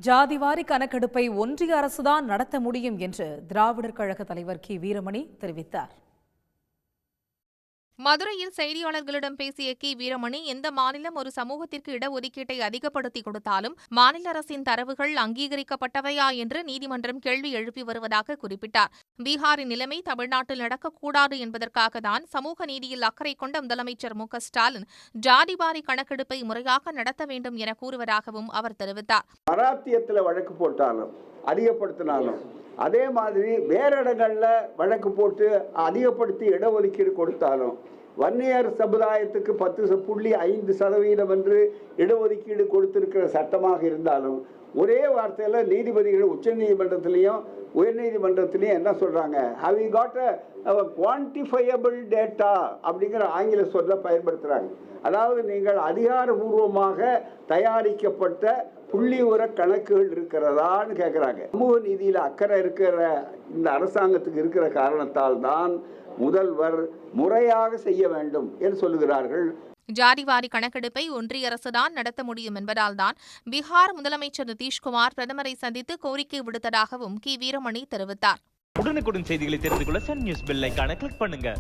ஜாதிவாரி கணக்கெடுப்பை ஒன்றிய அரசுதான் நடத்த முடியும் என்று திராவிடர் கழக தலைவர் கி. வீரமணி தெரிவித்தார். மதுரையில் செய்தியாளர்களிடம் பேசிய கி. வீரமணி, எந்த மாநிலம் ஒரு சமூகத்திற்கு இடஒதுக்கீட்டை அதிகப்படுத்தி கொடுத்தாலும் மாநில அரசின் தரவுகள் அங்கீகரிக்கப்பட்டவையா என்று நீதிமன்றம் கேள்வி எழுப்பி வருவதாக குறிப்பிட்டார். பீகாரின் நிலைமை தமிழ்நாட்டில் நடக்கக்கூடாது என்பதற்காகத்தான் சமூக நீதியில் அக்கறை கொண்ட முதலமைச்சர் மு. ஸ்டாலின் ஜாதிவாரி கணக்கெடுப்பை முறையாக நடத்த வேண்டும் என கூறுவதாகவும் அவர் தெரிவித்தார். மராத்தியத்தில் வழக்கு போட்டாலும் அதிகப்படுத்தினாலும் அதே மாதிரி வேற இடங்கள்ல வழக்கு போட்டு அதிகப்படுத்தி இடஒதுக்கீடு கொடுத்தாலும் வன்னியர் சமுதாயத்துக்கு 10.5% என்று இடஒதுக்கீடு கொடுத்திருக்கிற சட்டமாக இருந்தாலும் ஒரே வார்த்தையில நீதிபதிகள் உச்ச நீதிமன்றத்திலையும் உயர்நீதிமன்றத்திலையும் என்ன சொல்றாங்க, have you got a quantifiable data அப்படிங்கிற ஆங்கில சொல்ல பயன்படுத்துறாங்க. அதாவது நீங்கள் அதிகாரபூர்வமாக தயாரிக்கப்பட்ட புள்ளிவிவர கணக்குகள் இருக்கிறதான்னு கேட்குறாங்க. சமூக நீதியில் அக்கறை இருக்கிற இந்த அரசாங்கத்துக்கு இருக்கிற காரணத்தால் தான் முதல்வர் முறையாக செய்ய வேண்டும் என்று சொல்லுகிறார்கள். ஜாதிவாரி கணக்கெடுப்பை ஒன்றிய அரசுதான் நடத்த முடியும் என்பதால்தான் பீகார் முதலமைச்சர் நிதிஷ்குமார் பிரதமரை சந்தித்து கோரிக்கை விடுத்ததாகவும் கி. வீரமணி தெரிவித்தார். உடனுக்குடன் செய்திகளை தெரிந்து கொள்ள சன் நியூஸ் பெல் ஐகானை கிளிக் பண்ணுங்க.